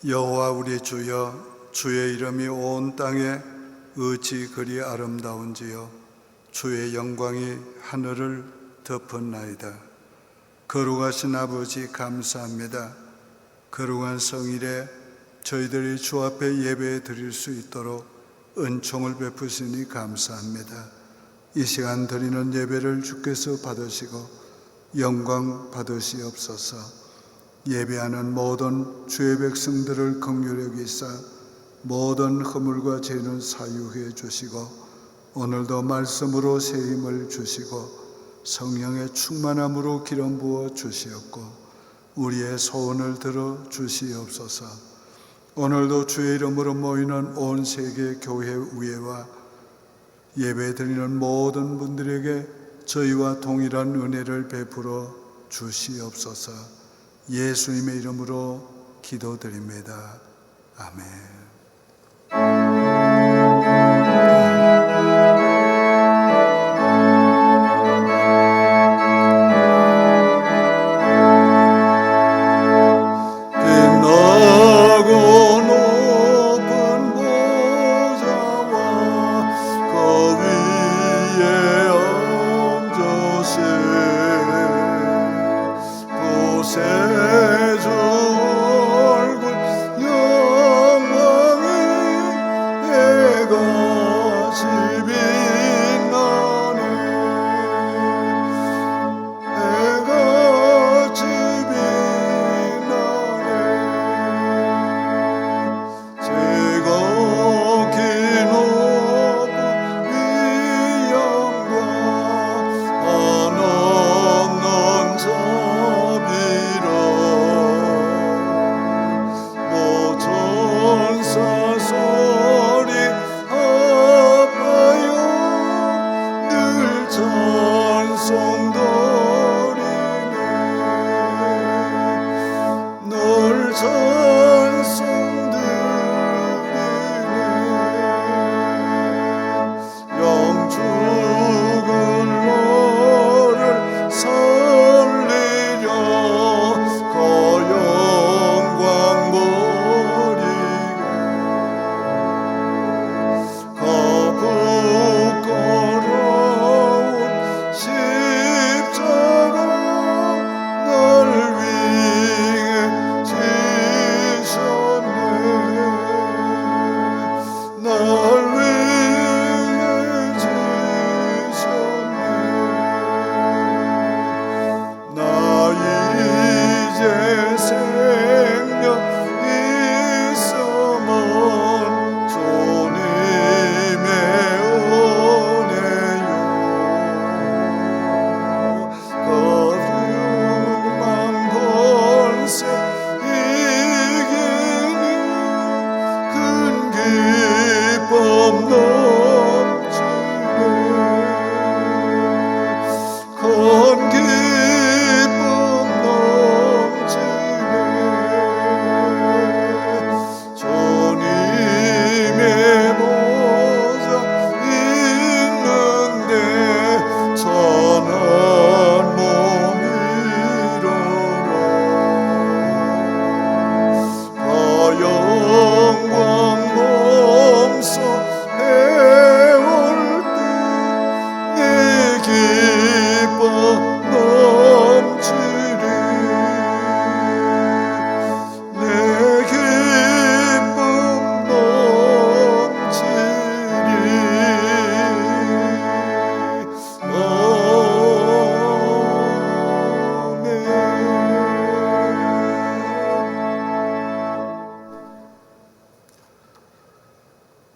여호와 우리 주여, 주의 이름이 온 땅에 어찌 그리 아름다운지요. 주의 영광이 하늘을 덮었나이다. 거룩하신 아버지 감사합니다. 거룩한 성일에 저희들이 주 앞에 예배 드릴 수 있도록 은총을 베푸시니 감사합니다. 이 시간 드리는 예배를 주께서 받으시고 영광 받으시옵소서. 예배하는 모든 주의 백성들을 긍휼히 여기사 모든 허물과 죄는 사유해 주시고 오늘도 말씀으로 새 힘을 주시고 성령의 충만함으로 기름 부어 주시옵고 우리의 소원을 들어 주시옵소서. 오늘도 주의 이름으로 모이는 온 세계 교회 위에와 예배 드리는 모든 분들에게 저희와 동일한 은혜를 베풀어 주시옵소서. 예수님의 이름으로 기도드립니다. 아멘.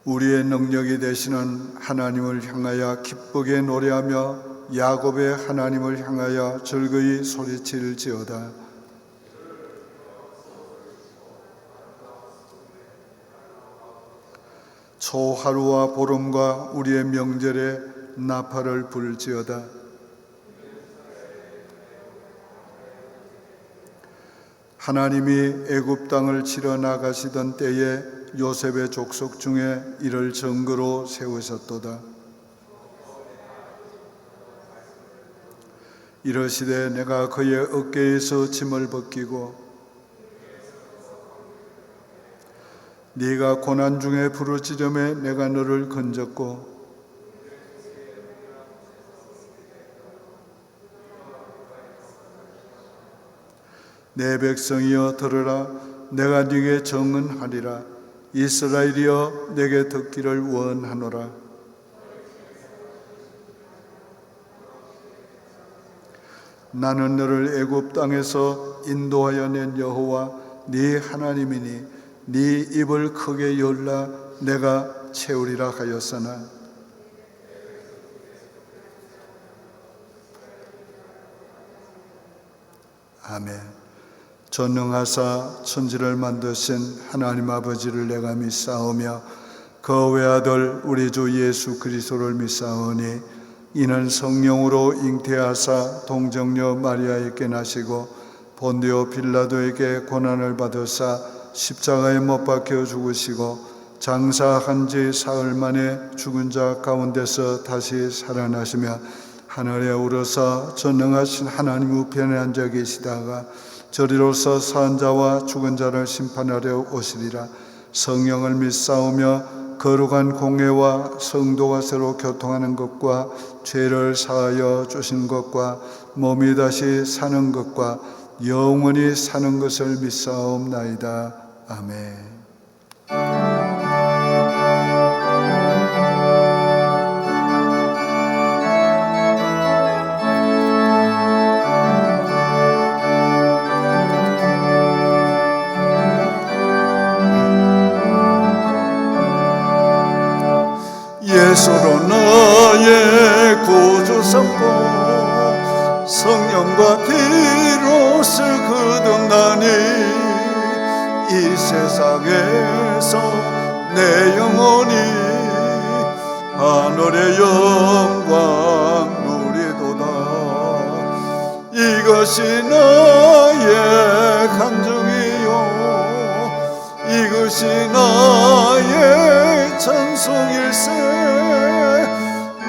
우리의 능력이 되시는 하나님을 향하여 기쁘게 노래하며 야곱의 하나님을 향하여 즐거이 소리칠지어다. 초하루와 보름과 우리의 명절에 나팔을 불지어다. 하나님이 애굽 땅을 치러 나가시던 때에 요셉의 족속 중에 이를 증거로 세우셨도다. 이르시되 내가 그의 어깨에서 짐을 벗기고 네가 고난 중에 부르짖음에 내가 너를 건졌고 내 백성이여 들으라. 내가 네게 정언하리라. 이스라엘이여 내게 듣기를 원하노라. 나는 너를 애굽 땅에서 인도하여 낸 여호와 네 하나님이니 네 입을 크게 열라 내가 채우리라 하였으나 아멘. 전능하사 천지를 만드신 하나님 아버지를 내가 믿사오며 그 외아들 우리 주 예수 그리스도를 믿사오니 이는 성령으로 잉태하사 동정녀 마리아에게 나시고 본디오 빌라도에게 고난을 받으사 십자가에 못 박혀 죽으시고 장사한 지 사흘 만에 죽은 자 가운데서 다시 살아나시며 하늘에 오르사 전능하신 하나님 우편에 앉아 계시다가 저리로서 산 자와 죽은 자를 심판하려 오시리라. 성령을 믿사오며 거룩한 공회와 성도가 서로 교통하는 것과 죄를 사하여 주신 것과 몸이 다시 사는 것과 영원히 사는 것을 믿사옵나이다. 아멘. 예수로 나의 구주 삼고 성령과 피로 옷을 거듭나니 이 세상에서 내 영혼이 하늘의 영광 누리도다. 이것이 나의 간증이요 이것이 나의 찬송일세.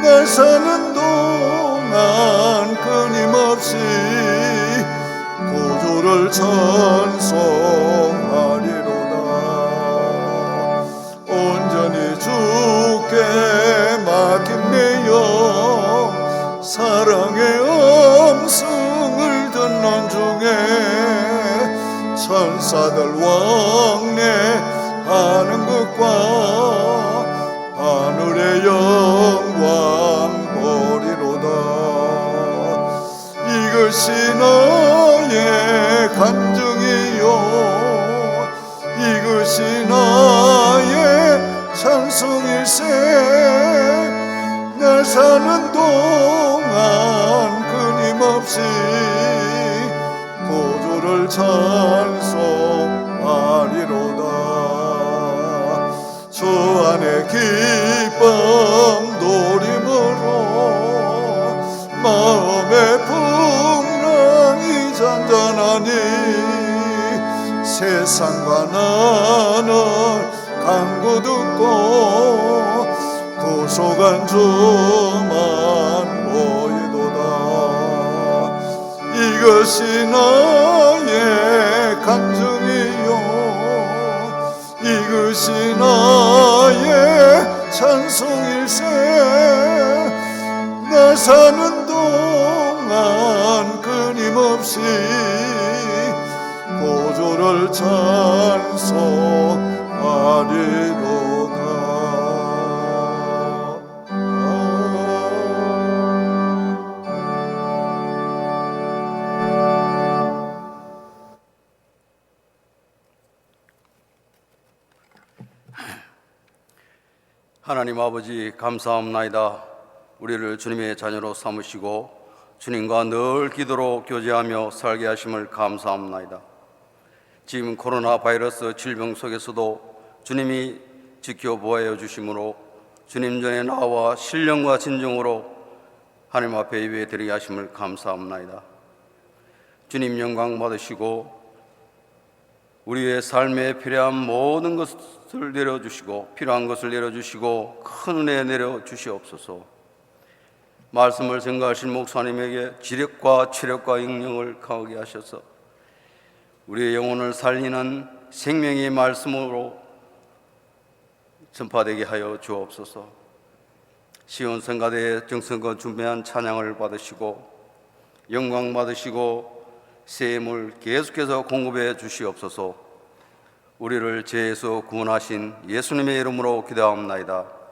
날 사는 동안 끊임없이 구주를 찬송하리로다. 온전히 주께 맡긴 내 영 사랑의 음성을 듣는 중에 천사들 왕래하는 것과 하늘의 영광 보리로다. 이것이 나의 간증이요 이것이 나의 찬송일세. 날 사는 동안 끊임없이 구주를 찬송하리로다. 주 안에 기쁨 노림으로 마음의 풍랑이 잔잔하니 세상과 나는 간구 듣고 구속한 주만 보이도다. 이것이 나의 간증이요 이것이 나의 찬송일세. 나 사는 동안 끊임없이 구주를 찬송하리로다. 하나님 아버지 감사합나이다. 우리를 주님의 자녀로 삼으시고 주님과 늘 기도로 교제하며 살게 하심을 감사합나이다. 지금 코로나 바이러스 질병 속에서도 주님이 지켜보아 주심으로 주님 전에 나와 신령과 진정으로 하나님 앞에 예배드리게 하심을 감사합나이다. 주님 영광 받으시고 우리의 삶에 필요한 모든 것을 내려주시고 필요한 것을 내려주시고 큰 은혜 내려주시옵소서. 말씀을 증거하신 목사님에게 지력과 체력과 영령을 강하게 하셔서 우리의 영혼을 살리는 생명의 말씀으로 전파되게 하여 주옵소서. 시온 성가대의 정성껏 준비한 찬양을 받으시고 영광 받으시고 세물 계속해서 공급해 주시옵소서. 우리를 죄에서 구원하신 예수님의 이름으로 기도하옵나이다.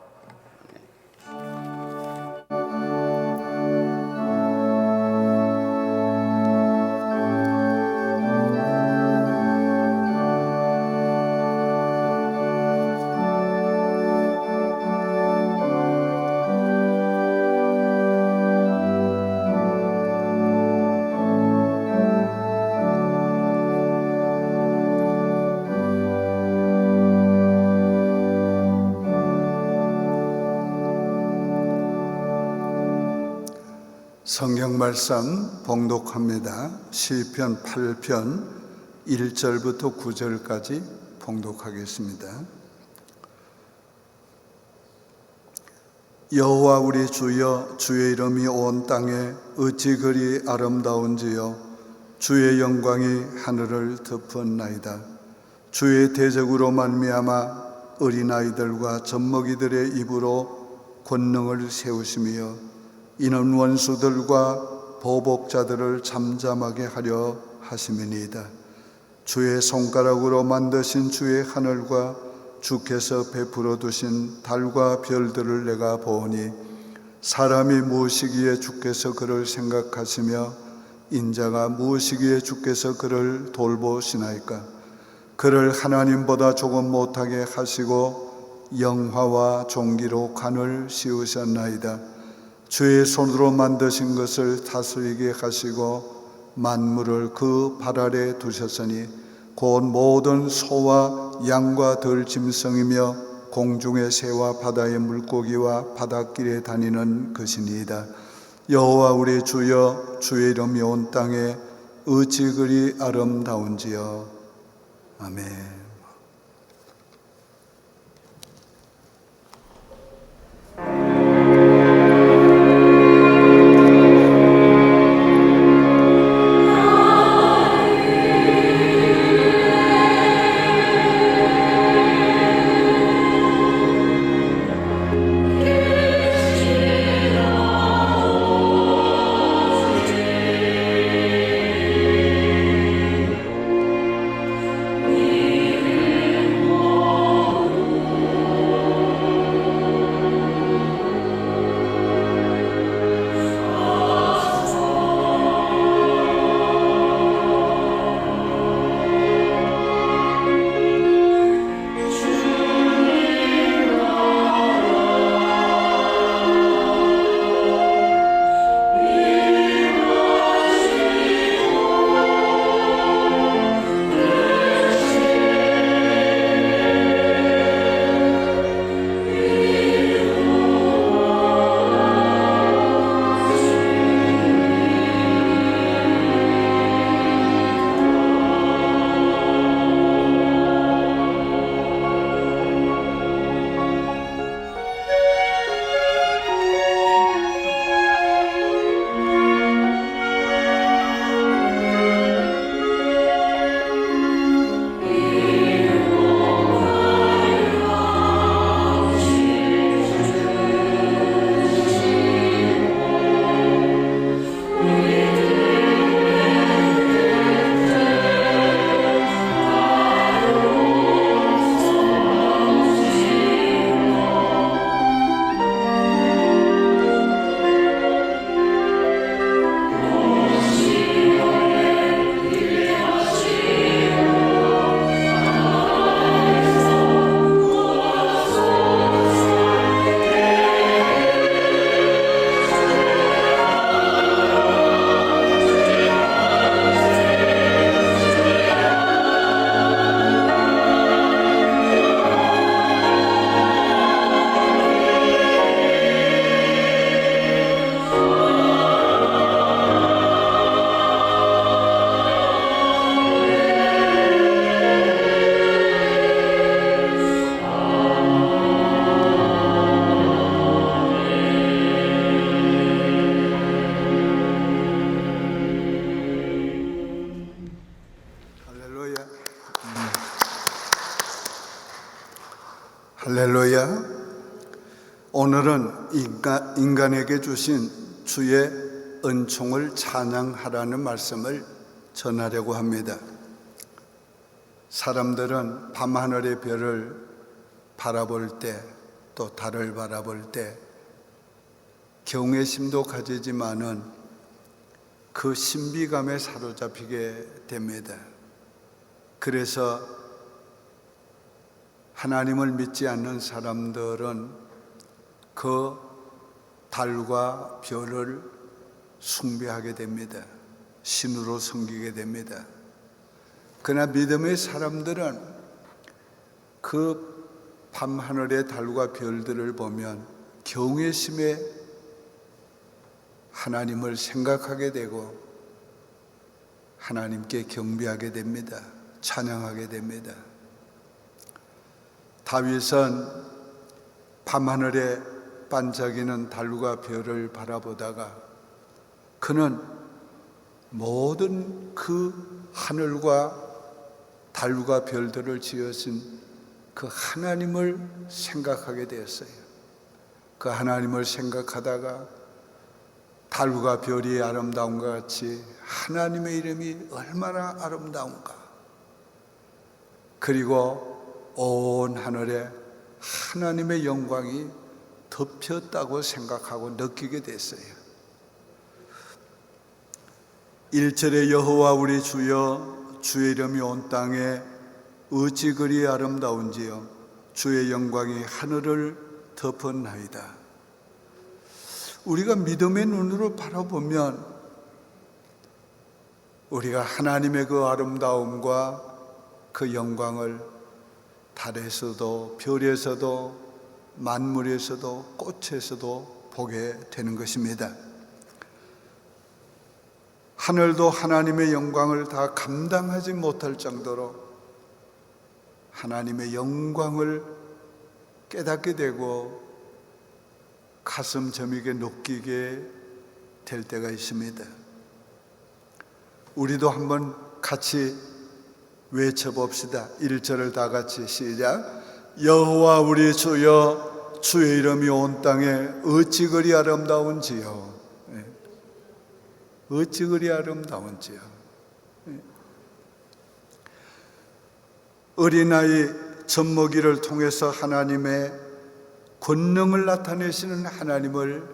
성경 말씀 봉독합니다. 시편 8편 1절부터 9절까지 봉독하겠습니다. 여호와 우리 주여, 주의 이름이 온 땅에 어찌 그리 아름다운지요. 주의 영광이 하늘을 덮었나이다. 주의 대적으로 말미암아 어린아이들과 젖먹이들의 입으로 권능을 세우시며 이는 원수들과 보복자들을 잠잠하게 하려 하심이니이다. 주의 손가락으로 만드신 주의 하늘과 주께서 베풀어 두신 달과 별들을 내가 보니 사람이 무엇이기에 주께서 그를 생각하시며 인자가 무엇이기에 주께서 그를 돌보시나이까. 그를 하나님보다 조금 못하게 하시고 영화와 종기로 관을 씌우셨나이다. 주의 손으로 만드신 것을 다스리게 하시고 만물을 그 발 아래 두셨으니 곧 모든 소와 양과 들짐승이며 공중의 새와 바다의 물고기와 바닷길에 다니는 것이니이다. 여호와 우리 주여, 주의 이름이 온 땅에 어찌 그리 아름다운지요. 아멘. We 오늘은 인간에게 주신 주의 은총을 찬양하라는 말씀을 전하려고 합니다. 사람들은 밤하늘의 별을 바라볼 때, 또 달을 바라볼 때 경외심도 가지지만은 그 신비감에 사로잡히게 됩니다. 그래서 하나님을 믿지 않는 사람들은 그 달과 별을 숭배하게 됩니다. 신으로 섬기게 됩니다. 그러나 믿음의 사람들은 그 밤하늘의 달과 별들을 보면 경외심에 하나님을 생각하게 되고 하나님께 경배하게 됩니다. 찬양하게 됩니다. 다윗은 밤하늘에 반짝이는 달과 별을 바라보다가 그는 모든 그 하늘과 달과 별들을 지으신 그 하나님을 생각하게 되었어요. 그 하나님을 생각하다가 달과 별이 아름다운 것 같이 하나님의 이름이 얼마나 아름다운가. 그리고 온 하늘에 하나님의 영광이 덮였다고 생각하고 느끼게 됐어요. 1절에 여호와 우리 주여 주의 이름이 온 땅에 어찌 그리 아름다운지요 주의 영광이 하늘을 덮었나이다. 우리가 믿음의 눈으로 바라보면 우리가 하나님의 그 아름다움과 그 영광을 달에서도 별에서도 만물에서도 꽃에서도 보게 되는 것입니다. 하늘도 하나님의 영광을 다 감당하지 못할 정도로 하나님의 영광을 깨닫게 되고 가슴 저미게 느끼게 될 때가 있습니다. 우리도 한번 같이 외쳐봅시다. 1절을 다 같이 시작. 여호와 우리 주여 주의 이름이 온 땅에 어찌 그리 아름다운지요. 어찌 그리 아름다운지요. 어린아이 젖먹이를 통해서 하나님의 권능을 나타내시는 하나님을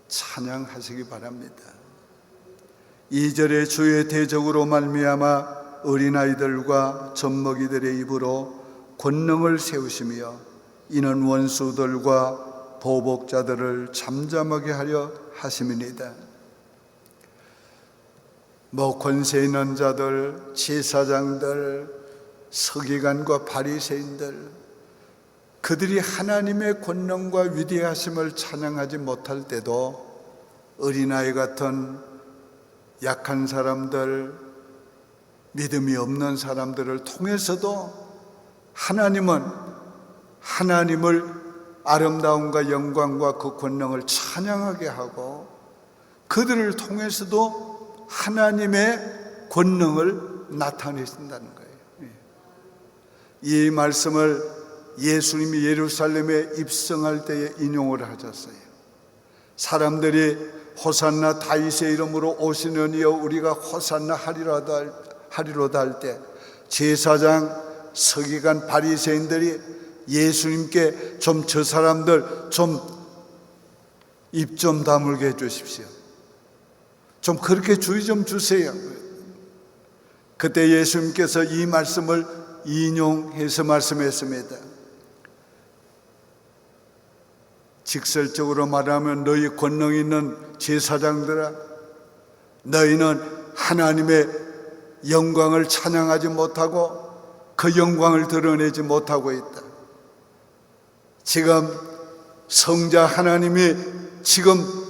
찬양하시기 바랍니다. 2절에 주의 대적으로 말미암아 어린아이들과 젖먹이들의 입으로 권능을 세우시며 이는 원수들과 보복자들을 잠잠하게 하려 하심이니이다. 권세 있는 자들, 제사장들, 서기관과 바리새인들, 그들이 하나님의 권능과 위대하심을 찬양하지 못할 때도 어린아이 같은 약한 사람들, 믿음이 없는 사람들을 통해서도 하나님은 하나님을 아름다움과 영광과 그 권능을 찬양하게 하고 그들을 통해서도 하나님의 권능을 나타내신다는 거예요. 이 말씀을 예수님이 예루살렘에 입성할 때에 인용을 하셨어요. 사람들이 호산나 다윗의 이름으로 오시는 이여 우리가 호산나 하리로다 할 때 제사장, 서기관, 바리새인들이 예수님께 좀 저 사람들 좀 입 좀 다물게 해주십시오. 좀 그렇게 주의 좀 주세요. 그때 예수님께서 이 말씀을 인용해서 말씀했습니다. 직설적으로 말하면 너희 권능 있는 제사장들아, 너희는 하나님의 영광을 찬양하지 못하고 그 영광을 드러내지 못하고 있다. 지금 성자 하나님이 지금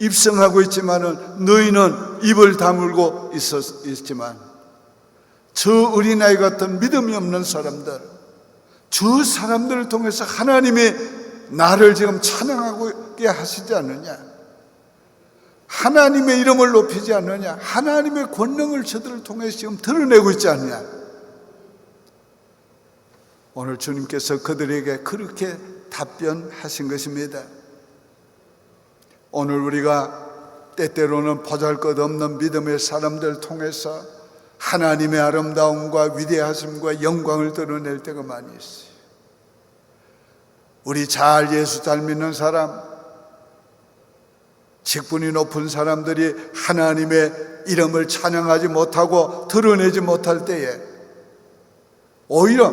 입성하고 있지만은 너희는 입을 다물고 있지만 저 어린아이 같은 믿음이 없는 사람들, 저 사람들을 통해서 하나님이 나를 지금 찬양하게 하시지 않느냐, 하나님의 이름을 높이지 않느냐, 하나님의 권능을 저들을 통해서 지금 드러내고 있지 않느냐. 오늘 주님께서 그들에게 그렇게 답변하신 것입니다. 오늘 우리가 때때로는 보잘것없는 믿음의 사람들 통해서 하나님의 아름다움과 위대하심과 영광을 드러낼 때가 많이 있어요. 우리 예수 잘 믿는 사람, 직분이 높은 사람들이 하나님의 이름을 찬양하지 못하고 드러내지 못할 때에 오히려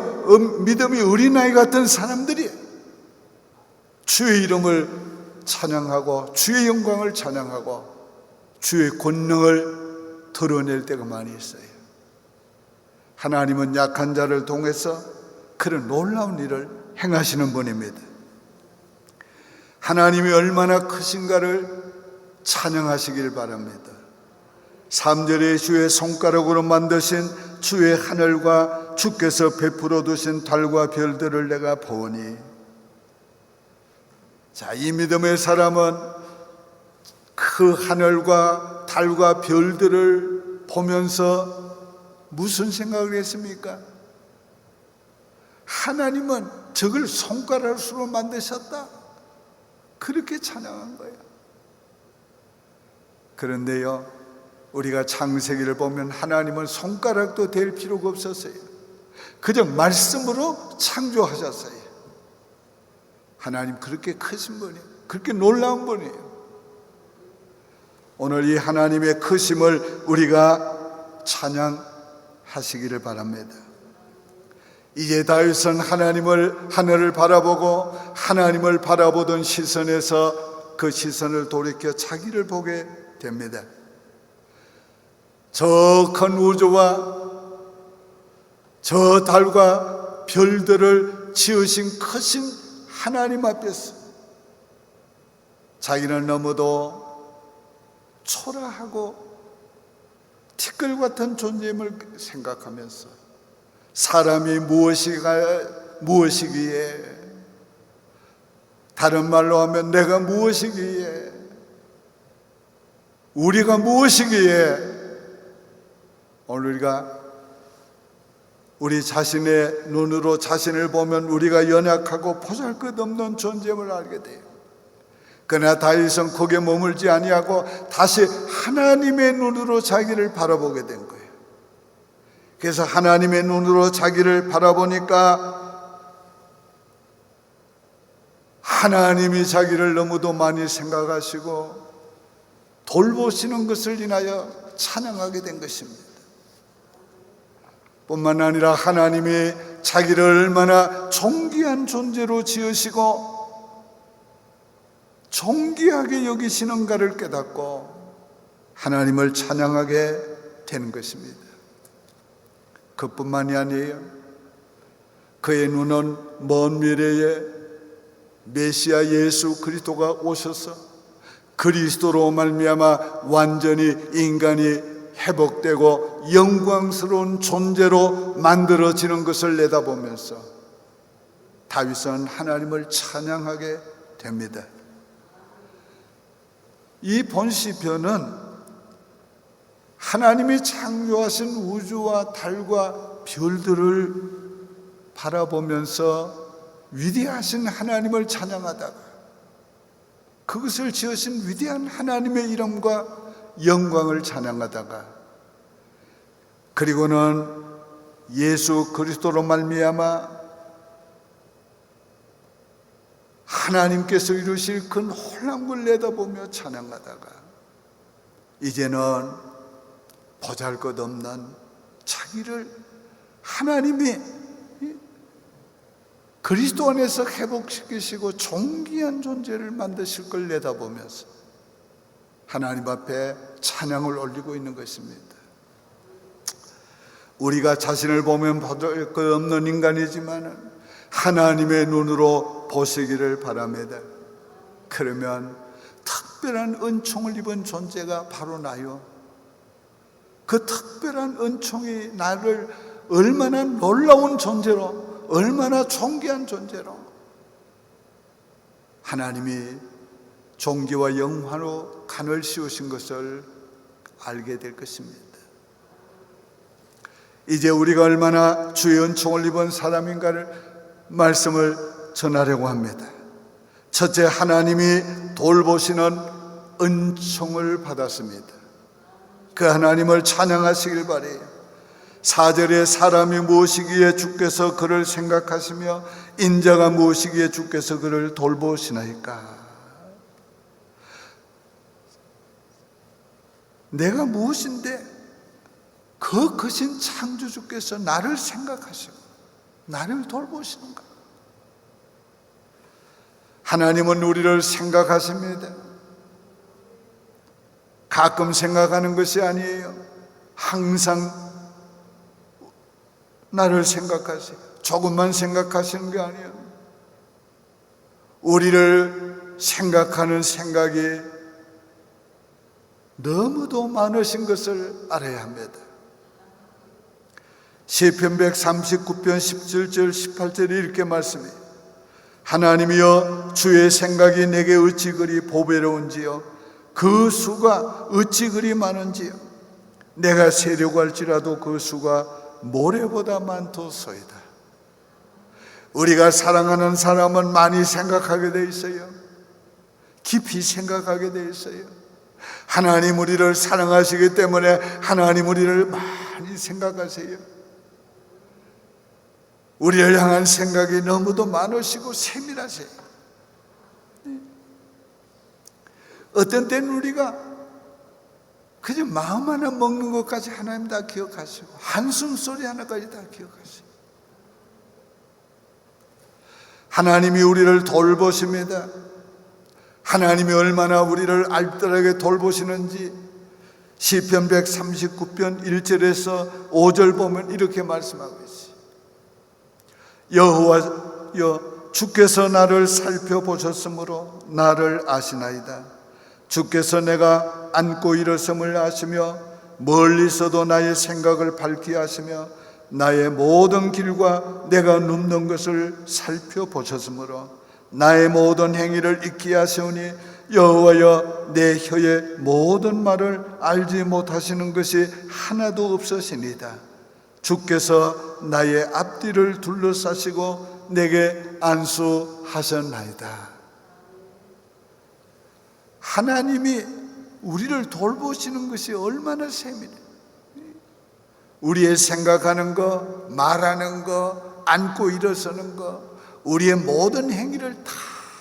믿음이 어린아이 같은 사람들이 주의 이름을 찬양하고 주의 영광을 찬양하고 주의 권능을 드러낼 때가 많이 있어요. 하나님은 약한 자를 통해서 그런 놀라운 일을 행하시는 분입니다. 하나님이 얼마나 크신가를 찬양하시길 바랍니다. 3절에 주의 손가락으로 만드신 주의 하늘과 주께서 베풀어 두신 달과 별들을 내가 보니. 자, 이 믿음의 사람은 그 하늘과 달과 별들을 보면서 무슨 생각을 했습니까? 하나님은 저걸 손가락으로 만드셨다, 그렇게 찬양한 거예요. 그런데요, 우리가 창세기를 보면 하나님은 손가락도 될 필요가 없었어요. 그저 말씀으로 창조하셨어요. 하나님 그렇게 크신 분이에요. 그렇게 놀라운 분이에요. 오늘 이 하나님의 크심을 우리가 찬양하시기를 바랍니다. 이제 다윗은 하늘을 바라보고 하나님을 바라보던 시선에서 그 시선을 돌이켜 자기를 보게 됩니다. 저 큰 우주와 저 달과 별들을 지으신 크신 하나님 앞에서 자기는 너무도 초라하고 티끌 같은 존재임을 생각하면서 사람이 무엇이기에, 다른 말로 하면 내가 무엇이기에, 우리가 무엇이기에, 오늘 우리가 우리 자신의 눈으로 자신을 보면 우리가 연약하고 보잘것없는 존재임을 알게 돼요. 그러나 다윗은 거기에 머물지 아니하고 다시 하나님의 눈으로 자기를 바라보게 된 거예요. 그래서 하나님의 눈으로 자기를 바라보니까 하나님이 자기를 너무도 많이 생각하시고 돌보시는 것을 인하여 찬양하게 된 것입니다. 뿐만 아니라 하나님이 자기를 얼마나 존귀한 존재로 지으시고 존귀하게 여기시는가를 깨닫고 하나님을 찬양하게 되는 것입니다. 그뿐만이 아니에요. 그의 눈은 먼 미래에 메시아 예수 그리스도가 오셔서 그리스도로 말미암아 완전히 인간이 회복되고 영광스러운 존재로 만들어지는 것을 내다보면서 다윗은 하나님을 찬양하게 됩니다. 이 본시편은 하나님이 창조하신 우주와 달과 별들을 바라보면서 위대하신 하나님을 찬양하다가 그것을 지으신 위대한 하나님의 이름과 영광을 찬양하다가 그리고는 예수 그리스도로 말미암아 하나님께서 이루실 그 놀라운 걸 내다보며 찬양하다가 이제는 보잘것없는 자기를 하나님이 그리스도 안에서 회복시키시고 존귀한 존재를 만드실 걸 내다보면서 하나님 앞에 찬양을 올리고 있는 것입니다. 우리가 자신을 보면 보잘것없는 인간이지만 하나님의 눈으로 보시기를 바랍니다. 그러면 특별한 은총을 입은 존재가 바로 나요. 그 특별한 은총이 나를 얼마나 놀라운 존재로, 얼마나 존귀한 존재로 하나님이 존귀와 영화로 간을 씌우신 것을 알게 될 것입니다. 이제 우리가 얼마나 주의 은총을 입은 사람인가를 말씀을 전하려고 합니다. 첫째, 하나님이 돌보시는 은총을 받았습니다. 그 하나님을 찬양하시길 바라요. 4절에 사람이 무엇이기에 주께서 그를 생각하시며 인자가 무엇이기에 주께서 그를 돌보시나이까. 내가 무엇인데 그 크신 창조주께서 나를 생각하시고 나를 돌보시는가? 하나님은 우리를 생각하십니다. 가끔 생각하는 것이 아니에요. 항상 나를 생각하세요. 조금만 생각하시는 게 아니에요. 우리를 생각하는 생각이 너무도 많으신 것을 알아야 합니다. 시편 139편 17절 18절에 이렇게 말씀해요. 하나님이여 주의 생각이 내게 어찌 그리 보배로운지요 그 수가 어찌 그리 많은지요 내가 세려고 할지라도 그 수가 모래보다 많도소이다. 우리가 사랑하는 사람은 많이 생각하게 돼 있어요. 깊이 생각하게 돼 있어요. 하나님 우리를 사랑하시기 때문에 하나님 우리를 많이 생각하세요. 우리를 향한 생각이 너무도 많으시고 세밀하세요. 어떤 때는 우리가 그저 마음 하나 먹는 것까지 하나님 다 기억하시고 한숨 소리 하나까지 다 기억하시고 하나님이 우리를 돌보십니다. 하나님이 얼마나 우리를 알뜰하게 돌보시는지 시편 139편 1절에서 5절 보면 이렇게 말씀하고 있어요. 여호와여 주께서 나를 살펴보셨으므로 나를 아시나이다. 주께서 내가 앉고 일어섬을 아시며 멀리서도 나의 생각을 밝히 하시며 나의 모든 길과 내가 눕는 것을 살펴보셨으므로 나의 모든 행위를 잊게 하시오니 여호와여 내 혀의 모든 말을 알지 못하시는 것이 하나도 없으시니이다. 주께서 나의 앞뒤를 둘러싸시고 내게 안수하셨나이다. 하나님이 우리를 돌보시는 것이 얼마나 세밀해요. 우리의 생각하는 거, 말하는 거, 앉고 일어서는 거, 우리의 모든 행위를 다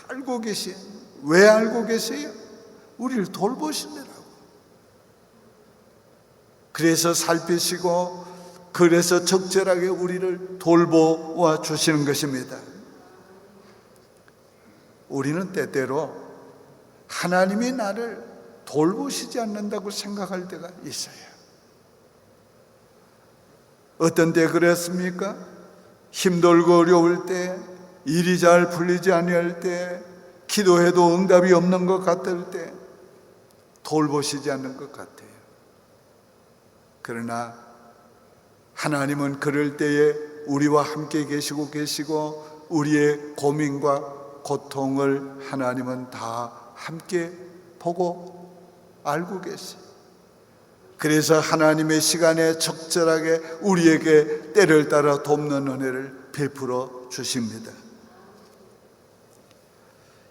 알고 계세요. 왜 알고 계세요? 우리를 돌보시느라고. 그래서 살피시고 그래서 적절하게 우리를 돌보아 주시는 것입니다. 우리는 때때로 하나님이 나를 돌보시지 않는다고 생각할 때가 있어요. 어떤 때 그랬습니까? 힘들고 어려울 때, 일이 잘 풀리지 아니할 때, 기도해도 응답이 없는 것 같을 때 돌보시지 않는 것 같아요. 그러나 하나님은 그럴 때에 우리와 함께 계시고 우리의 고민과 고통을 하나님은 다 함께 보고 알고 계세요. 그래서 하나님의 시간에 적절하게 우리에게 때를 따라 돕는 은혜를 베풀어 주십니다.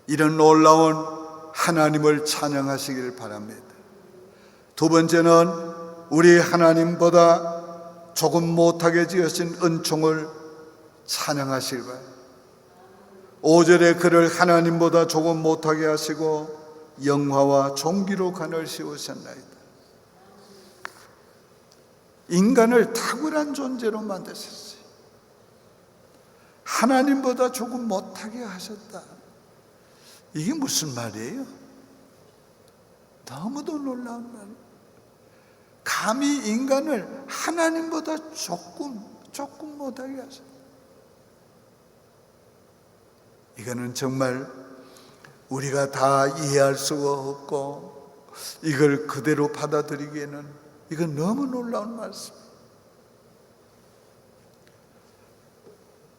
이런 놀라운 하나님을 찬양하시길 바랍니다. 두 번째는 우리 하나님보다 조금 못하게 지으신 은총을 찬양하시길 바랍니다. 5절에 그를 하나님보다 조금 못하게 하시고 영화와 존귀로 간을 씌우셨나이다. 인간을 탁월한 존재로 만드셨어요. 하나님보다 조금 못하게 하셨다. 이게 무슨 말이에요? 너무도 놀라운 말이에요. 감히 인간을 하나님보다 조금 못하게 하셨다. 이거는 정말 우리가 다 이해할 수가 없고 이걸 그대로 받아들이기에는 이건 너무 놀라운 말씀이에요.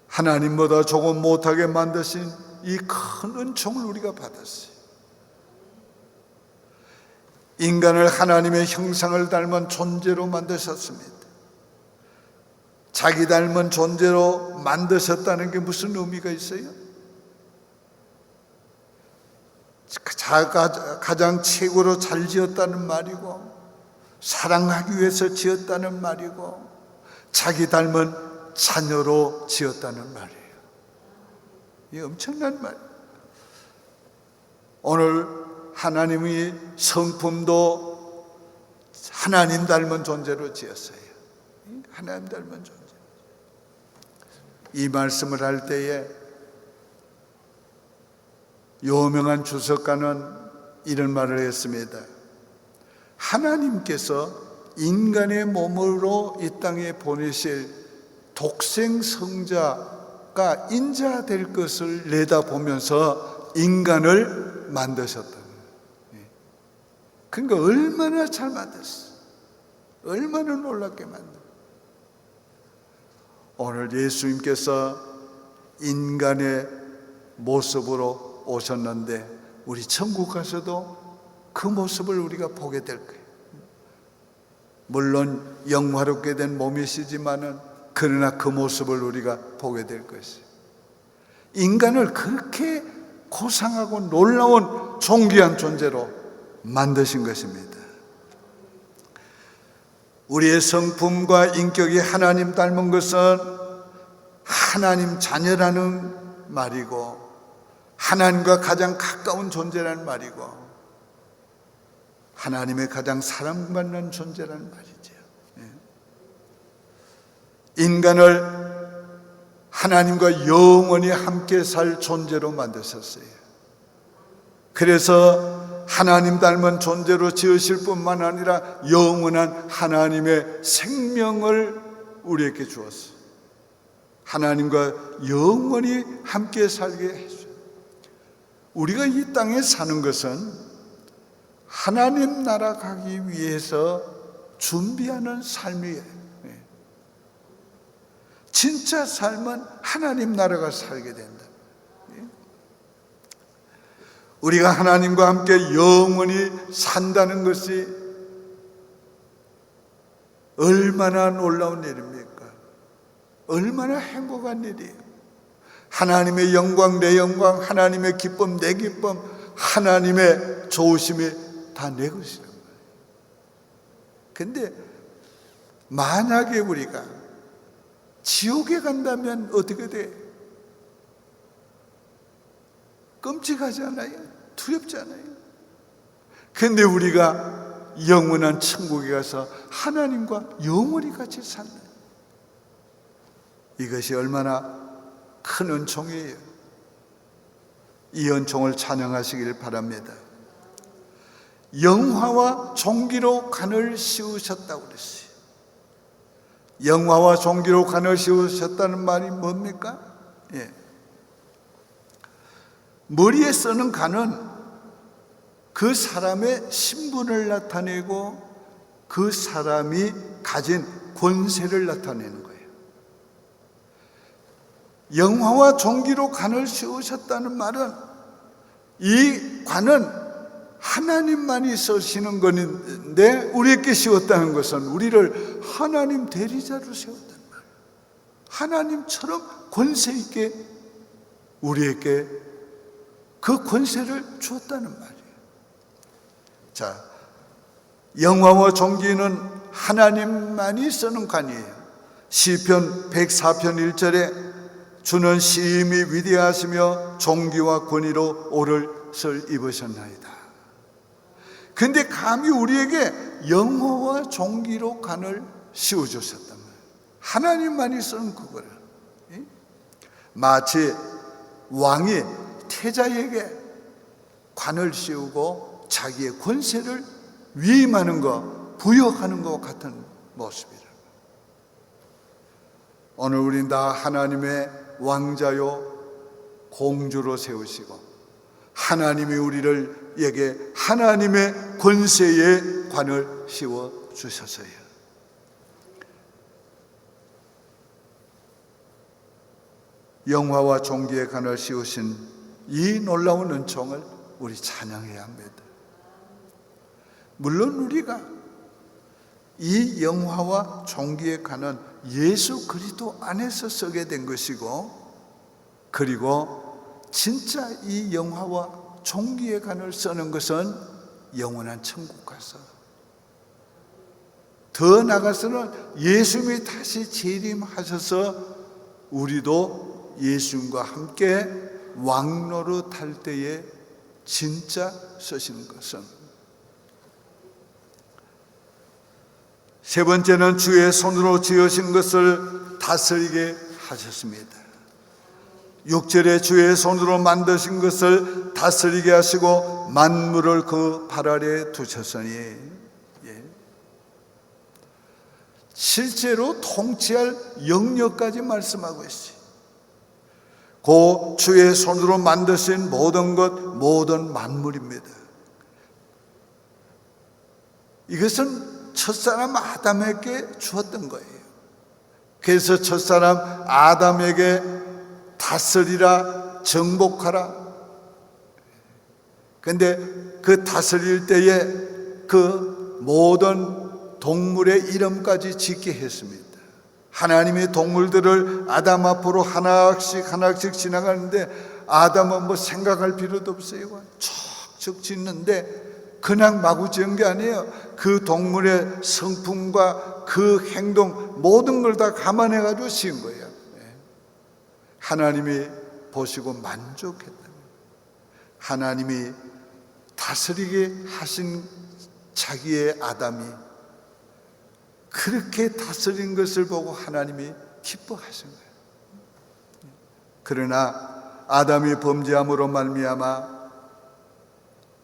하나님보다 조금 못하게 만드신 이 큰 은총을 우리가 받았어요. 인간을 하나님의 형상을 닮은 존재로 만드셨습니다. 자기 닮은 존재로 만드셨다는 게 무슨 의미가 있어요? 가장 최고로 잘 지었다는 말이고, 사랑하기 위해서 지었다는 말이고, 자기 닮은 자녀로 지었다는 말이에요. 이 엄청난 말. 오늘 하나님이 성품도 하나님 닮은 존재로 지었어요. 하나님 닮은 존재. 이 말씀을 할 때에 유명한 주석가는 이런 말을 했습니다. 하나님께서 인간의 몸으로 이 땅에 보내실 독생 성자가 인자될 것을 내다보면서 인간을 만드셨다. 그러니까 얼마나 잘 만들었어. 얼마나 놀랍게 만들었어. 오늘 예수님께서 인간의 모습으로 오셨는데 우리 천국 가서도 그 모습을 우리가 보게 될 거예요. 물론 영화롭게 된 몸이시지만은 그러나 그 모습을 우리가 보게 될 것이에요. 인간을 그렇게 고상하고 놀라운 존귀한 존재로 만드신 것입니다. 우리의 성품과 인격이 하나님 닮은 것은 하나님 자녀라는 말이고, 하나님과 가장 가까운 존재라는 말이고, 하나님의 가장 사랑받는 존재라는 말이죠. 인간을 하나님과 영원히 함께 살 존재로 만드셨어요. 그래서 하나님 닮은 존재로 지으실 뿐만 아니라 영원한 하나님의 생명을 우리에게 주었어요. 하나님과 영원히 함께 살게 했어요. 우리가 이 땅에 사는 것은 하나님 나라 가기 위해서 준비하는 삶이에요. 진짜 삶은 하나님 나라가 살게 된다. 우리가 하나님과 함께 영원히 산다는 것이 얼마나 놀라운 일입니까? 얼마나 행복한 일이에요. 하나님의 영광 내 영광, 하나님의 기쁨 내 기쁨, 하나님의 좋으심이 다 내 것이란 말이에요. 근데 만약에 우리가 지옥에 간다면 어떻게 돼? 끔찍하지 않아요? 두렵지 않아요? 근데 우리가 영원한 천국에 가서 하나님과 영원히 같이 산다. 이것이 얼마나 큰 은총이에요. 이 은총을 찬양하시길 바랍니다. 영화와 종기로 관을 씌우셨다고 그랬어요. 영화와 종기로 관을 씌우셨다는 말이 뭡니까? 머리에 쓰는 관은 그 사람의 신분을 나타내고 그 사람이 가진 권세를 나타내는 거예요. 영화와 종기로 관을 씌우셨다는 말은 이 관은 하나님만이 쓰시는 것인데 우리에게 씌웠다는 것은 우리를 하나님 대리자로 세웠다는 말이에요. 하나님처럼 권세 있게 우리에게 그 권세를 주었다는 말이에요. 자, 영화와 종기는 하나님만이 쓰는 관이에요. 시편 104편 1절에 주는 심히 위대하시며 종기와 권위로 옷을 입으셨나이다. 근데 감히 우리에게 영화와 종기로 관을 씌워주셨단 말이에요. 하나님만이 쓰는 그거를. 마치 왕이 태자에게 관을 씌우고 자기의 권세를 위임하는 것, 부여하는 것 같은 모습이라. 오늘 우리는 다 하나님의 왕자요 공주로 세우시고 하나님이 우리에게 하나님의 권세의 관을 씌워 주셨어요. 영화와 종기의 관을 씌우신 이 놀라운 은총을 우리 찬양해야 합니다. 물론 우리가 이 영화와 종기의 관은 예수 그리스도 안에서 쓰게 된 것이고, 그리고 진짜 이 영화와 종기의 간을 쓰는 것은 영원한 천국 가서, 더 나아가서는 예수님이 다시 재림하셔서 우리도 예수님과 함께 왕노로 탈 때에 진짜 쓰시는 것은, 세 번째는 주의 손으로 지으신 것을 다스리게 하셨습니다. 6절에 주의 손으로 만드신 것을 다스리게 하시고 만물을 그 발 아래 두셨으니, 실제로 통치할 영역까지 말씀하고 있어요. 그 주의 손으로 만드신 모든 것, 모든 만물입니다. 이것은 첫사람 아담에게 주었던 거예요. 그래서 첫사람 아담에게 다스리라, 정복하라. 그런데 그 다스릴 때에 그 모든 동물의 이름까지 짓게 했습니다. 하나님이 동물들을 아담 앞으로 하나씩 지나가는데 아담은 뭐 생각할 필요도 없어요. 척척 짓는데 그냥 마구 지은 게 아니에요. 그 동물의 성품과 그 행동 모든 걸 다 감안해 가지고 지은 거예요. 하나님이 보시고 만족했다. 하나님이 다스리게 하신 자기의 아담이 그렇게 다스린 것을 보고 하나님이 기뻐하신 거예요. 그러나 아담이 범죄함으로 말미암아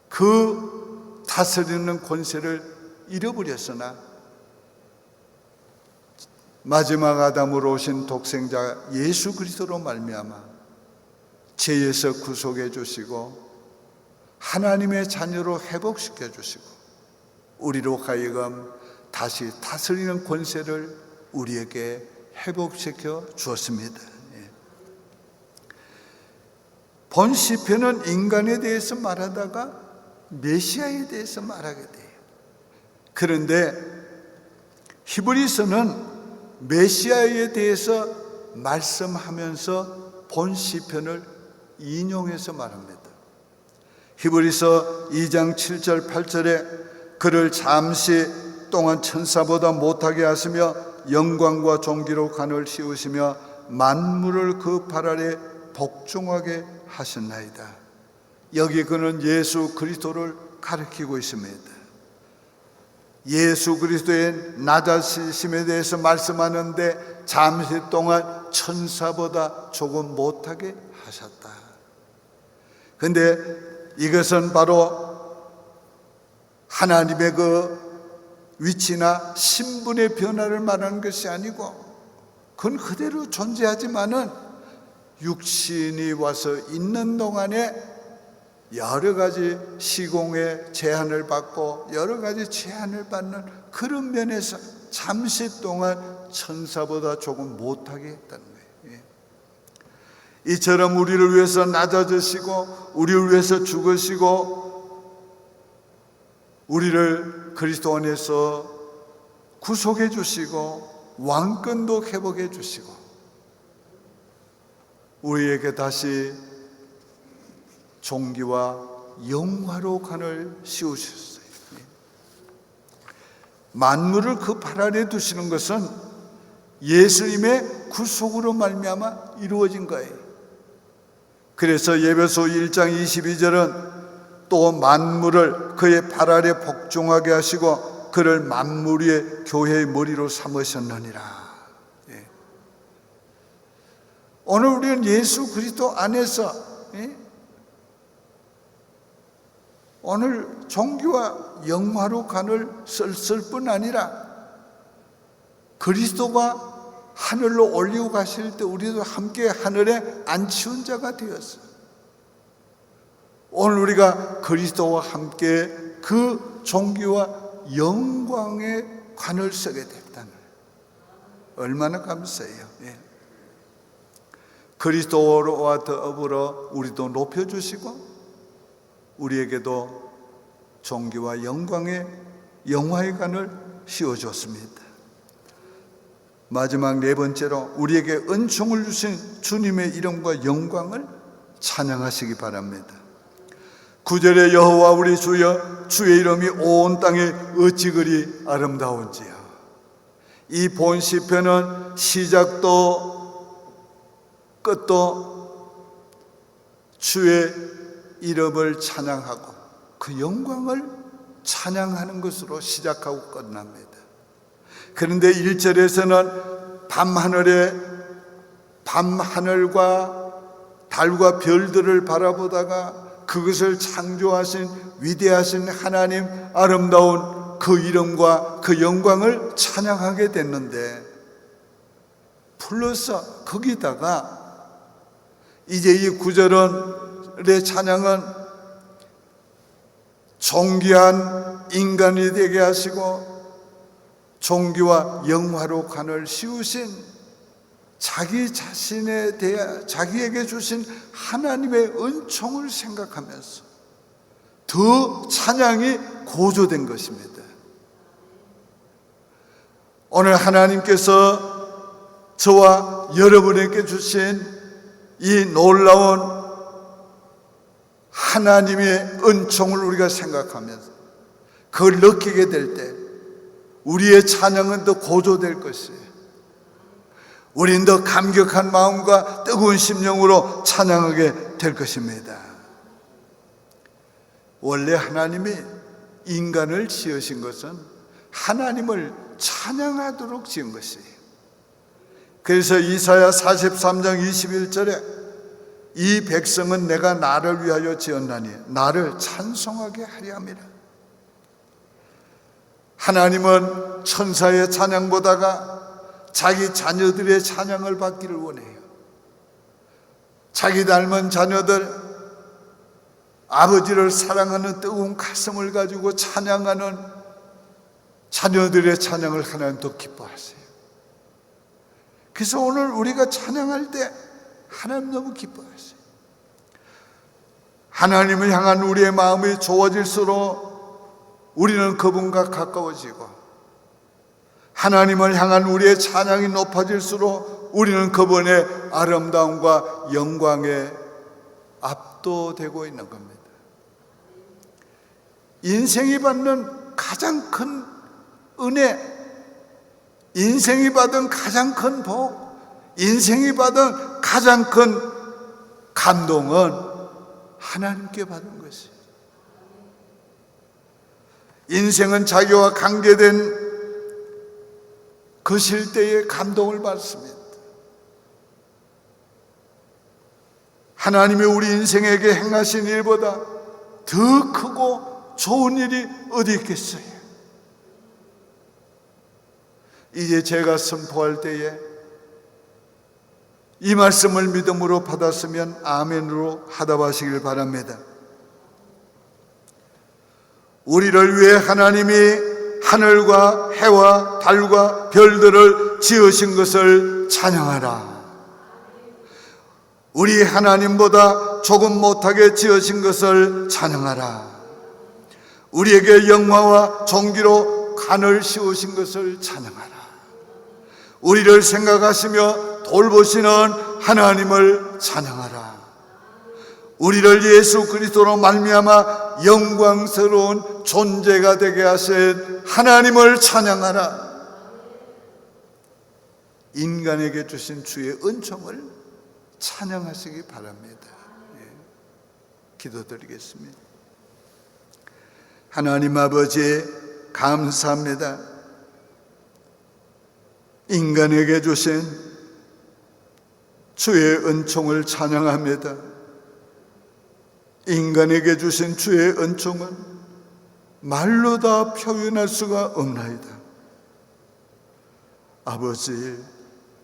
그 다스리는 권세를 잃어버렸으나 마지막 아담으로 오신 독생자 예수 그리스도로 말미암아 죄에서 구속해 주시고 하나님의 자녀로 회복시켜 주시고 우리로 하여금 다시 다스리는 권세를 우리에게 회복시켜 주었습니다. 본 시편은 인간에 대해서 말하다가 메시아에 대해서 말하게 돼요. 그런데 히브리서는 메시아에 대해서 말씀하면서 본 시편을 인용해서 말합니다. 히브리서 2장 7절 8절에 그를 잠시 동안 천사보다 못하게 하시며 영광과 존귀로 간을 씌우시며 만물을 그 발 아래 복종하게 하셨나이다. 여기 그는 예수 그리스도를 가리키고 있습니다. 예수 그리스도의 낮아지심에 대해서 말씀하는데 잠시 동안 천사보다 조금 못하게 하셨다. 그런데 이것은 바로 하나님의 그 위치나 신분의 변화를 말하는 것이 아니고 그건 그대로 존재하지만은 육신이 와서 있는 동안에 여러 가지 시공의 제한을 받고 여러 가지 제한을 받는 그런 면에서 잠시 동안 천사보다 조금 못하게 했다는 거예요. 이처럼 우리를 위해서 낮아지시고 우리를 위해서 죽으시고 우리를 그리스도 안에서 구속해 주시고 왕권도 회복해 주시고 우리에게 다시 존귀와 영화로 간을 씌우셨어요. 만물을 그 발 아래 두시는 것은 예수님의 구속으로 말미암아 이루어진 거예요. 그래서 에베소 1장 22절은 또 만물을 그의 발 아래 복종하게 하시고 그를 만물 위의 교회의 머리로 삼으셨느니라. 오늘 우리는 예수 그리스도 안에서 오늘 존귀와 영화로 간을 쓸 뿐 아니라 그리스도가 하늘로 올리고 가실 때 우리도 함께 하늘에 앉히운 자가 되었어요. 오늘 우리가 그리스도와 함께 그 존귀와 영광의 관을 쓰게 됐다는 얼마나 감사해요. 그리스도와 더불어 우리도 높여주시고 우리에게도 존귀와 영광의 영화의 관을 씌워주었습니다. 마지막 네 번째로 우리에게 은총을 주신 주님의 이름과 영광을 찬양하시기 바랍니다. 9절에 여호와 우리 주여 주의 이름이 온 땅에 어찌 그리 아름다운지요. 이 본 시편은 시작도 끝도 주의 이름을 찬양하고 그 영광을 찬양하는 것으로 시작하고 끝납니다. 그런데 1절에서는 밤하늘과 달과 별들을 바라보다가 그것을 창조하신 위대하신 하나님 아름다운 그 이름과 그 영광을 찬양하게 됐는데, 플러스 거기다가 이제 이 9절의 찬양은 존귀한 인간이 되게 하시고 존귀와 영화로 관을 씌우신 자기 자신에 대해 자기에게 주신 하나님의 은총을 생각하면서 더 찬양이 고조된 것입니다. 오늘 하나님께서 저와 여러분에게 주신 이 놀라운 하나님의 은총을 우리가 생각하면서 그걸 느끼게 될 때 우리의 찬양은 더 고조될 것이에요. 우린 더 감격한 마음과 뜨거운 심령으로 찬양하게 될 것입니다. 원래 하나님이 인간을 지으신 것은 하나님을 찬양하도록 지은 것이에요. 그래서 이사야 43장 21절에 이 백성은 내가 나를 위하여 지었나니 나를 찬송하게 하려 함이라. 하나님은 천사의 찬양보다가 자기 자녀들의 찬양을 받기를 원해요. 자기 닮은 자녀들, 아버지를 사랑하는 뜨거운 가슴을 가지고 찬양하는 자녀들의 찬양을 하나님 더 기뻐하세요. 그래서 오늘 우리가 찬양할 때 하나님 너무 기뻐하세요. 하나님을 향한 우리의 마음이 좋아질수록 우리는 그분과 가까워지고, 하나님을 향한 우리의 찬양이 높아질수록 우리는 그분의 아름다움과 영광에 압도되고 있는 겁니다. 인생이 받는 가장 큰 은혜, 인생이 받은 가장 큰 복, 인생이 받은 가장 큰 감동은 하나님께 받은 것이에요. 인생은 자기와 관계된 그실 때에 감동을 받습니다. 하나님이 우리 인생에게 행하신 일보다 더 크고 좋은 일이 어디 있겠어요? 이제 제가 선포할 때에 이 말씀을 믿음으로 받았으면 아멘으로 하답하시길 바랍니다. 우리를 위해 하나님이 하늘과 해와 달과 별들을 지으신 것을 찬양하라. 우리 하나님보다 조금 못하게 지으신 것을 찬양하라. 우리에게 영화와 존귀로 간을 씌우신 것을 찬양하라. 우리를 생각하시며 돌보시는 하나님을 찬양하라. 우리를 예수 그리스도로 말미암아 영광스러운 존재가 되게 하신 하나님을 찬양하라. 인간에게 주신 주의 은총을 찬양하시기 바랍니다. 기도드리겠습니다. 하나님 아버지, 감사합니다. 인간에게 주신 주의 은총을 찬양합니다. 인간에게 주신 주의 은총은 말로 다 표현할 수가 없나이다. 아버지,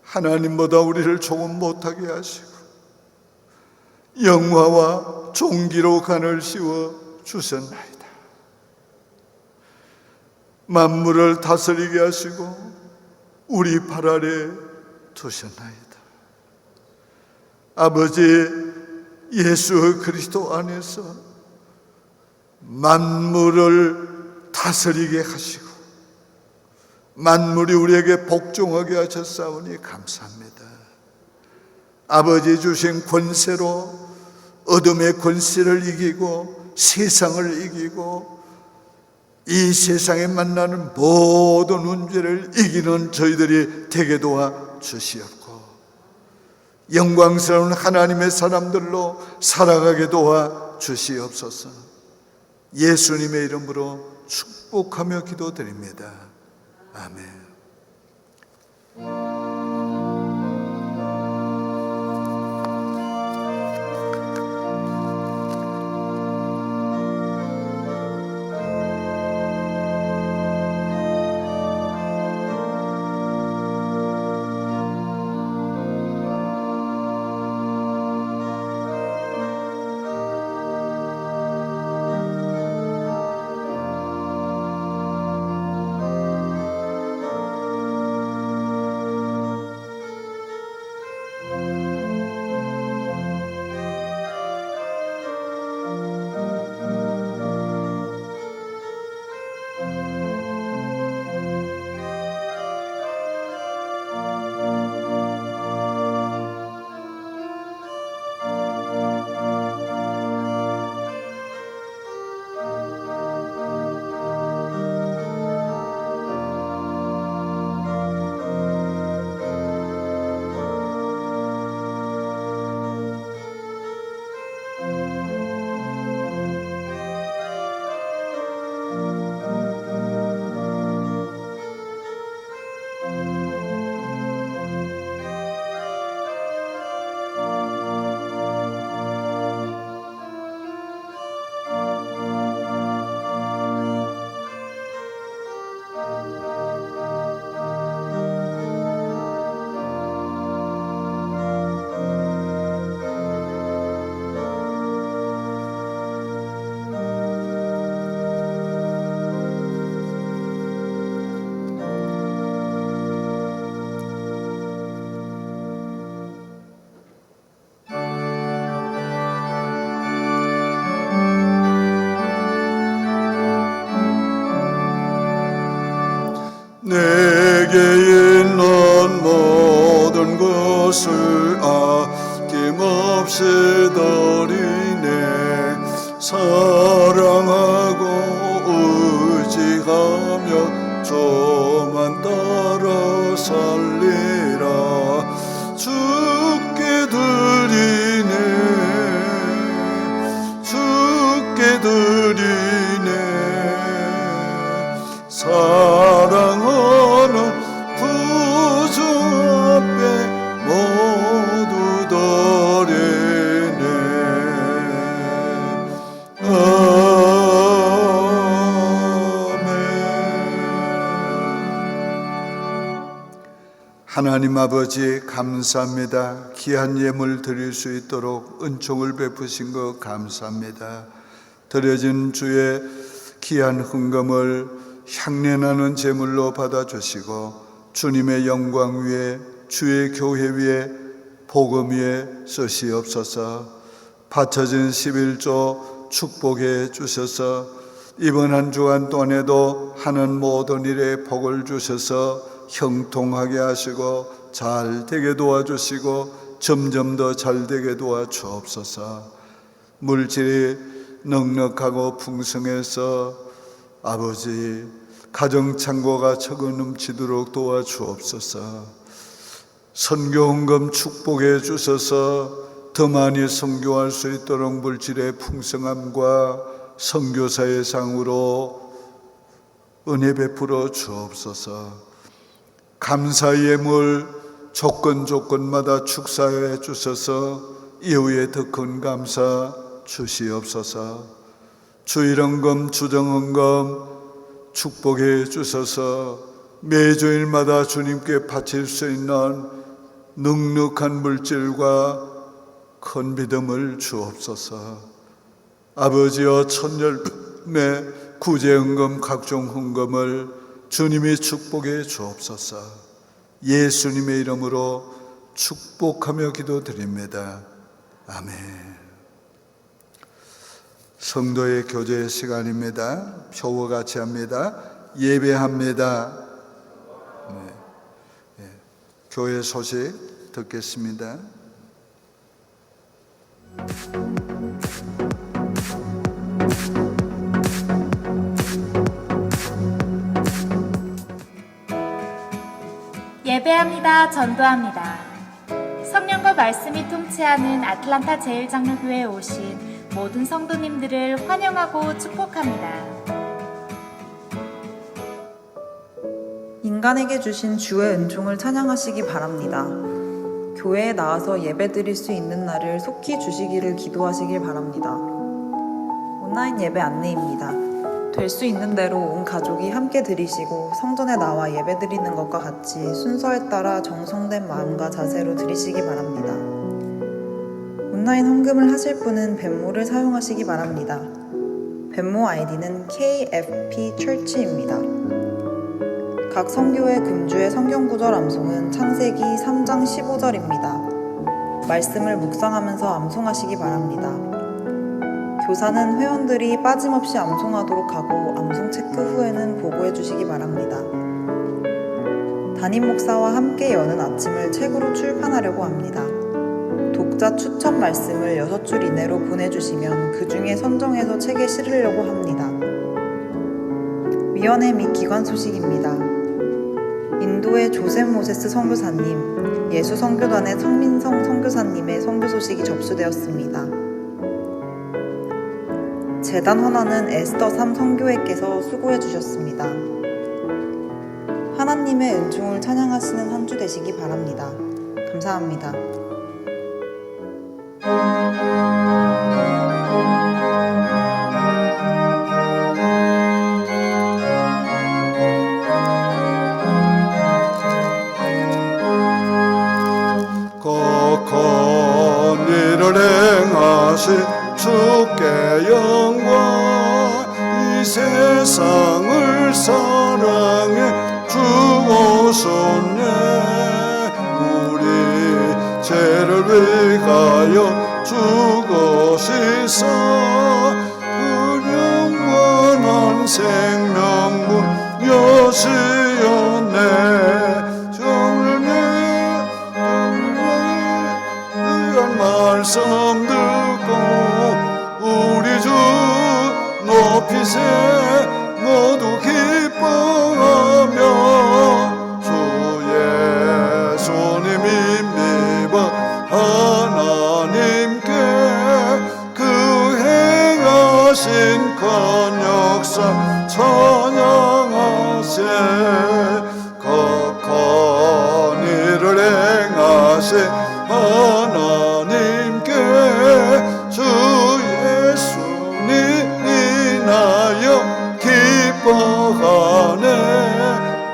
하나님보다 우리를 조금 못하게 하시고 영화와 존귀로 간을 씌워 주셨나이다. 만물을 다스리게 하시고 우리 발 아래 두셨나이다. 아버지, 예수 그리스도 안에서 만물을 다스리게 하시고 만물이 우리에게 복종하게 하셨사오니 감사합니다. 아버지 주신 권세로 어둠의 권세를 이기고 세상을 이기고 이 세상에 만나는 모든 문제를 이기는 저희들이 되게 도와 주시옵고, 영광스러운 하나님의 사람들로 살아가게 도와 주시옵소서. 예수님의 이름으로 축복하며 기도드립니다. 아멘. 내게 있는 모든 것을 아낌없이 드리네. 사랑하고 의지하며 주만 따라 살리라. 주께 드리네, 주께 드리네. 사랑하는 구주 앞에 모두 드리네. 아멘. 하나님 아버지, 감사합니다. 귀한 예물 드릴 수 있도록 은총을 베푸신 것 감사합니다. 드려진 주의 귀한 헌금을 향내나는 제물로 받아주시고 주님의 영광 위에, 주의 교회 위에, 복음 위에 쓰시옵소서. 바쳐진 11조 축복해 주셔서 이번 한 주간 동안에도 하는 모든 일에 복을 주셔서 형통하게 하시고 잘 되게 도와주시고 점점 더 잘 되게 도와주옵소서. 물질이 넉넉하고 풍성해서 아버지, 가정창고가 적어 넘치도록 도와주옵소서. 선교헌금 축복해 주셔서 더 많이 선교할 수 있도록 물질의 풍성함과 선교사의 상으로 은혜 베풀어 주옵소서. 감사 예물 조건마다 축사해 주셔서 이후에 더 큰 감사 주시옵소서. 주일헌금, 주정헌금 축복해 주셔서 매주일마다 주님께 바칠 수 있는 넉넉한 물질과 큰 믿음을 주옵소서. 아버지여, 천열매 구제헌금, 각종 헌금을 주님이 축복해 주옵소서. 예수님의 이름으로 축복하며 기도드립니다. 아멘. 성도의 교제 시간입니다. 표와 같이 합니다. 예배합니다. 교회 소식 듣겠습니다. 교회가 전도합니다. 성령과 말씀이 통치하는 아틀란타 제일장로교회에 오신 모든 성도님들을 환영하고 축복합니다. 인간에게 주신 주의 은총을 찬양하시기 바랍니다. 교회에 나와서 예배드릴 수 있는 날을 속히 주시기를 기도하시길 바랍니다. 온라인 예배 안내입니다. 될 수 있는 대로 온 가족이 함께 드리시고 성전에 나와 예배드리는 것과 같이 순서에 따라 정성된 마음과 자세로 드리시기 바랍니다. 온라인 헌금을 하실 분은 벤모를 사용하시기 바랍니다. 벤모 아이디는 KFP Church입니다. 각 선교회 금주의 성경구절 암송은 창세기 3장 15절입니다. 말씀을 묵상하면서 암송하시기 바랍니다. 교사는 회원들이 빠짐없이 암송하도록 하고 암송 체크 후에는 보고해 주시기 바랍니다. 담임 목사와 함께 여는 아침을 책으로 출판하려고 합니다. 독자 추천 말씀을 6줄 이내로 보내주시면 그 중에 선정해서 책에 실으려고 합니다. 위원회 및 기관 소식입니다. 인도의 조셉 모세스 선교사님, 예수선교단의 성민성 선교사님의 선교 소식이 접수되었습니다. 재단 헌화는 에스더 3 선교회께서 수고해 주셨습니다. 하나님의 은총을 찬양하시는 한 주 되시기 바랍니다. 감사합니다. 거룩한 일을 행하신 주께 영광. 이 세상을 사랑해 주 오셨네. 우리 죄를 위하여 죽으시사 그 영원한 생명문 여시었네. 말씀 듣고 우리 주 높이세 모두 기뻐하며 주 예수님이 믿어 하나님께 그 행하신 큰 역사 찬양하세. 거룩한 일을 행하세 하나님께 주 예수님 인하여 기뻐하네.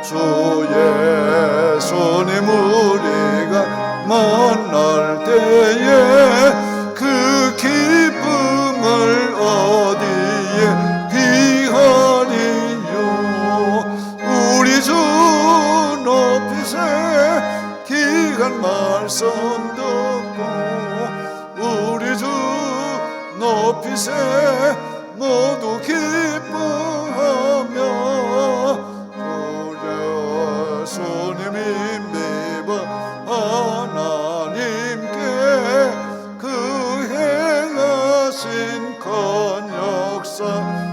주 예수님 우리가 만날 때에 그 기쁨을 어디에 비하리요. 우리 주 높이세 귀한 말씀 듣고 우리 주 높이세 모두 기뻐하며 주 예수님이 믿어 하나님께 그 행하신 큰 역사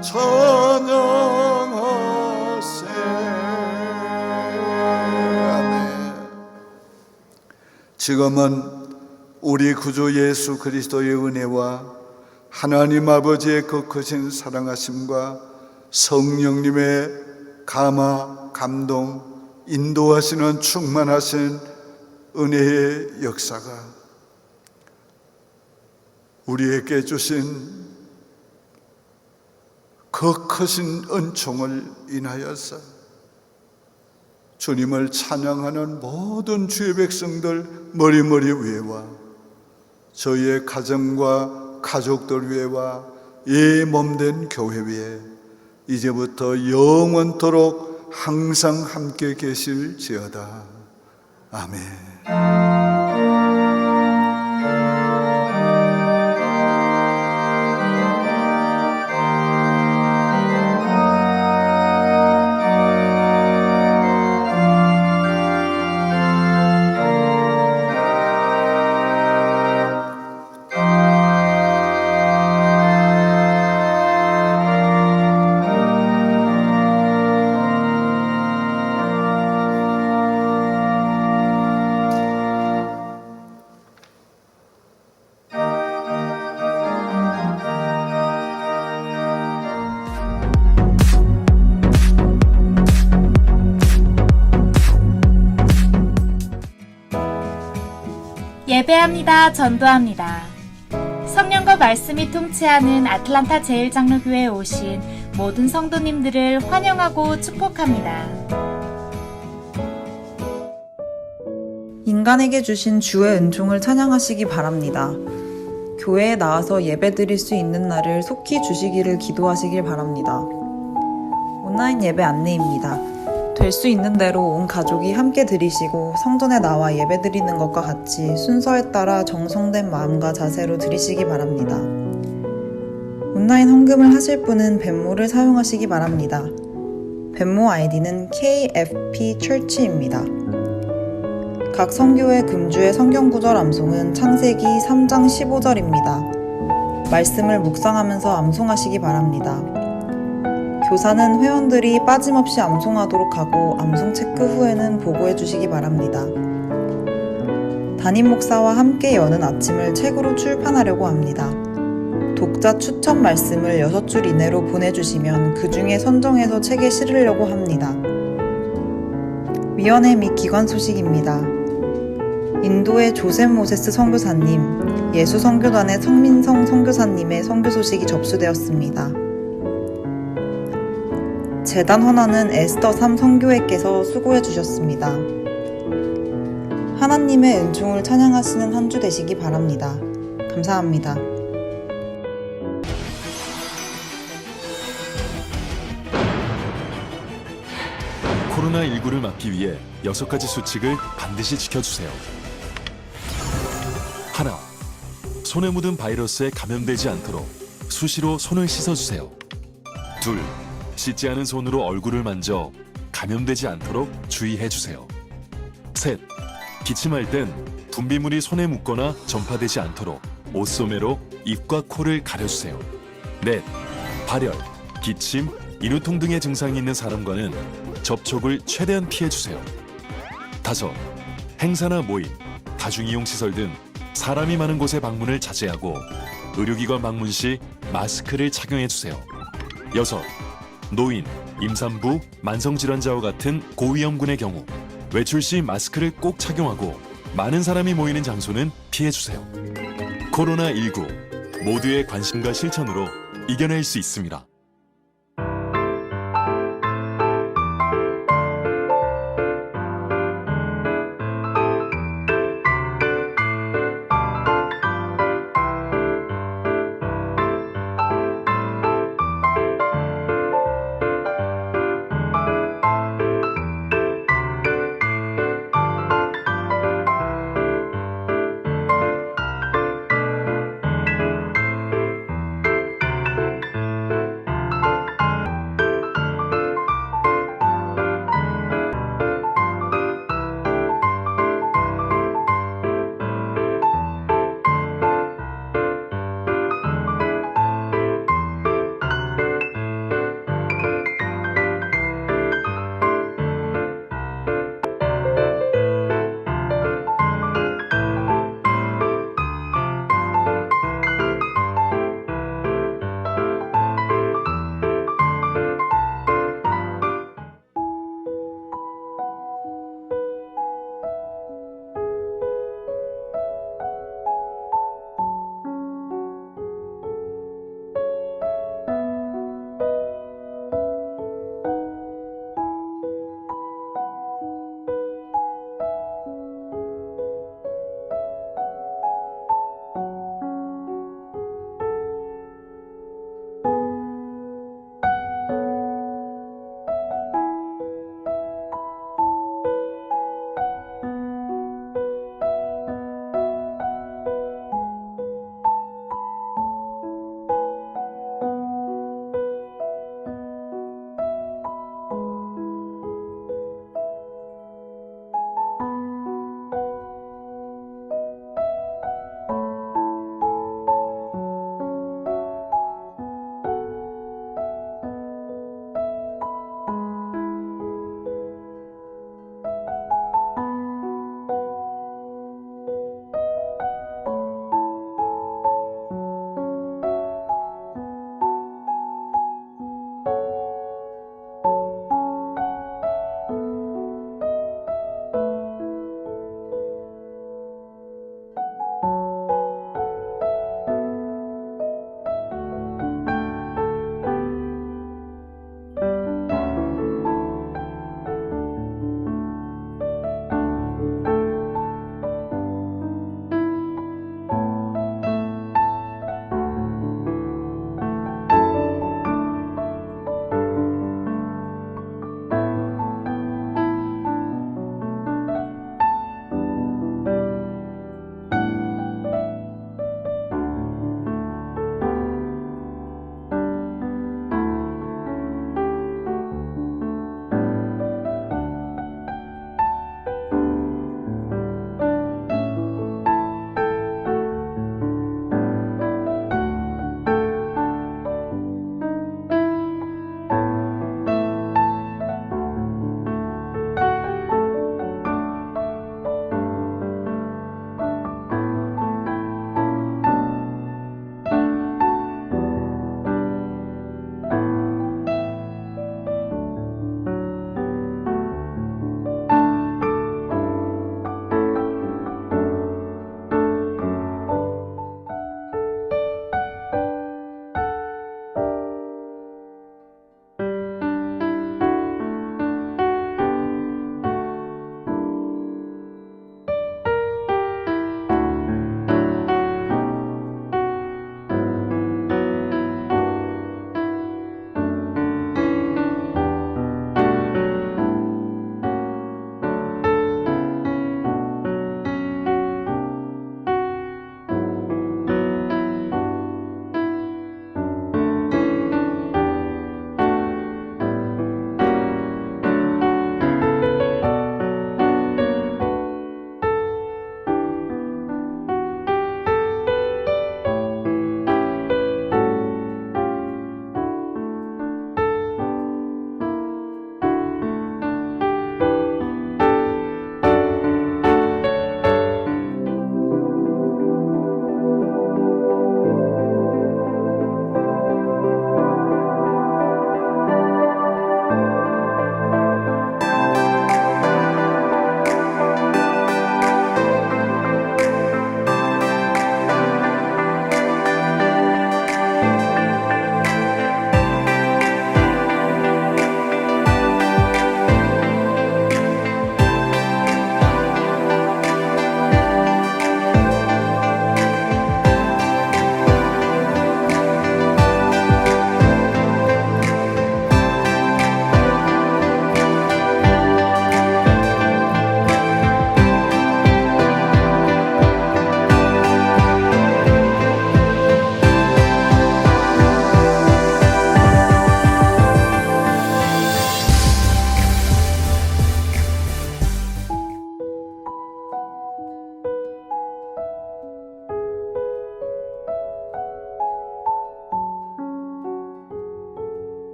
찬양하세. 지금은 우리 구주 예수 그리스도의 은혜와 하나님 아버지의 그 크신 사랑하심과 성령님의 감화, 감동, 인도하시는 충만하신 은혜의 역사가 우리에게 주신 그 크신 은총을 인하여서 주님을 찬양하는 모든 주의 백성들 머리머리 위에와 저희의 가정과 가족들 위에와 이 몸된 교회 위에 이제부터 영원토록 항상 함께 계실지어다. 아멘. 예배합니다. 전도합니다. 성령과 말씀이 통치하는 아틀란타 제일장로교회에 오신 모든 성도님들을 환영하고 축복합니다. 인간에게 주신 주의 은총을 찬양하시기 바랍니다. 교회에 나와서 예배드릴 수 있는 날을 속히 주시기를 기도하시길 바랍니다. 온라인 예배 안내입니다. 될 수 있는 대로 온 가족이 함께 드리시고 성전에 나와 예배드리는 것과 같이 순서에 따라 정성된 마음과 자세로 드리시기 바랍니다. 온라인 헌금을 하실 분은 벤모를 사용하시기 바랍니다. 벤모 아이디는 KFP Church입니다. 각 선교회 금주의 성경구절 암송은 창세기 3장 15절입니다. 말씀을 묵상하면서 암송하시기 바랍니다. 교사는 회원들이 빠짐없이 암송하도록 하고 암송 체크 후에는 보고해 주시기 바랍니다. 담임 목사와 함께 여는 아침을 책으로 출판하려고 합니다. 독자 추천 말씀을 6줄 이내로 보내주시면 그 중에 선정해서 책에 실으려고 합니다. 위원회 및 기관 소식입니다. 인도의 조셉 모세스 선교사님, 예수선교단의 성민성 선교사님의 선교 소식이 접수되었습니다. 재단 헌화는 에스더 3 선교회께서 수고해 주셨습니다. 하나님의 은총을 찬양하시는 한 주 되시기 바랍니다. 감사합니다. 코로나19를 막기 위해 6가지 수칙을 반드시 지켜주세요. 하나, 손에 묻은 바이러스에 감염되지 않도록 수시로 손을 씻어주세요. 둘, 씻지 않은 손으로 얼굴을 만져 감염되지 않도록 주의해주세요. 셋, 기침할 땐 분비물이 손에 묻거나 전파되지 않도록 옷소매로 입과 코를 가려주세요. 넷, 발열, 기침, 인후통 등의 증상이 있는 사람과는 접촉을 최대한 피해주세요. 다섯, 행사나 모임, 다중이용시설 등 사람이 많은 곳의 방문을 자제하고 의료기관 방문 시 마스크를 착용해주세요. 여섯, 노인, 임산부, 만성질환자와 같은 고위험군의 경우 외출 시 마스크를 꼭 착용하고 많은 사람이 모이는 장소는 피해주세요. 코로나19 모두의 관심과 실천으로 이겨낼 수 있습니다.